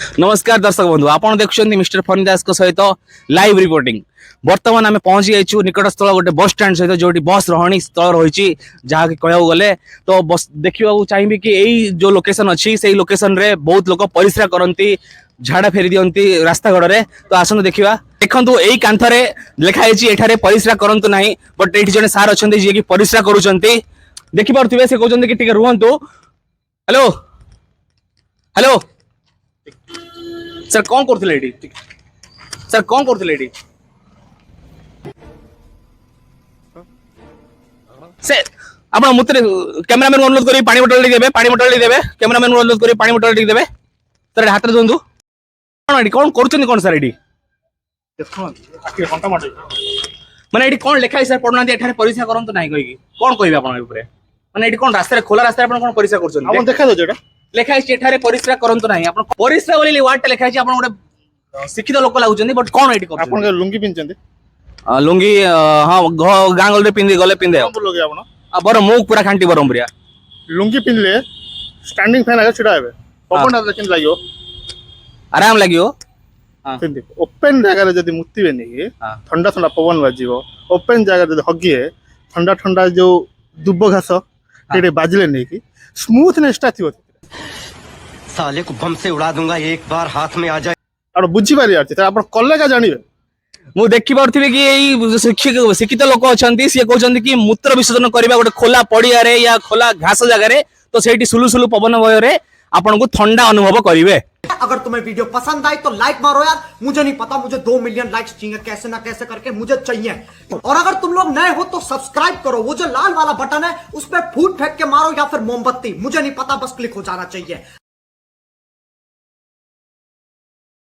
नमस्कार दर्शक बंधु आपन देखुछन्ती मिस्टर फनी दास को सहित लाइव रिपोर्टिंग। वर्तमान आम पहुंची जाइछु निकटस्थ गोटे बस स्टैंड सहित जो बस रहणी स्थल रही जहाँ कि कहू गले तो बस देखा चाहिए कि यही जो लोकेशन अच्छी से लोकेशन रे बहुत लोग परिश्रा करती झाड़ा फेरी दियंती रास्ता गड़े। तो आसतु देखा देखु यही कांथरे लिखाई एठारे परिश्रा करंतु नाही बट ये जने सार अच्छा जी कि परिश्रा करुँच देखिपे से कहते कि रुहतु। हेलो हेलो सर कौन करथिले एडी सर कौन करथिले एडी से आपण मुतरे कैमरामैन अनुरोध करी पानी बोतल देबे कैमरामैन अनुरोध करी पानी बोतल देबे सर हाथ रे दोंदु कोन एडी कोन करछनी कोन सर एडी देखो आके घंटा माटे माने एडी कोन लिखाई सर पढनांती एठारे परीक्षा करंतु नाही कहि की कोन कहबे आपण ऊपर माने एडी कोन रास्ता रे खोला रास्ता रे आपण कोन परीक्षा करछन आपण देखा दो जेटा लिखाई एठारे परिश्रा करंतु नाही आपण परिश्रा बोली वर्ड लिखाई आपण गोटे शिक्षित लोक लागुचंदी बट कोन एडी करछन आपण लुंगी पिनचंदी लुंगी हाँ गाँ गल पिंधि गले पिंधे लोगे आपण बर मु पूरा खांटी बरमपुरिया लुंगी पिनले स्टैंडिंग फैन आगे छिड़ा हेबे पवन लेकिन लागियो आराम लागियो पिंधि ओपन जगह रे जदी मुत्तिबे नहीं ठंडा ठंडा पवन बाजिबो ओपन जगह जदी हगिए ठंडा ठंडा जो दुब्बो घास तेरे बाजले नहीं की स्मूथनेस ता थियो साले को बम से उड़ा दूंगा एक बार हाथ में आ जाए और बुझी पारि आछि त आपण कलेगा जानिबे मु देखि पारथिबे कि एई शिक्षित लोक अछंती से कहउछंती कि मूत्र विसर्जन करबा गोटे खोला पड़िया रे या खोला घास जगह रे तो सेठी सुलु सुलु पवन भय रे आपन को ठंडा अनुभव करिवे। अगर तुम्हें वीडियो पसंद आई तो लाइक मारो यार, मुझे नहीं पता, मुझे 2 मिलियन लाइक्स चाहिए, कैसे ना कैसे करके मुझे चाहिए। और अगर तुम लोग नए हो तो सब्सक्राइब करो, वो जो लाल वाला बटन है उस पर फूट फेंक के मारो या फिर मोमबत्ती, मुझे नहीं पता, बस क्लिक हो जाना चाहिए।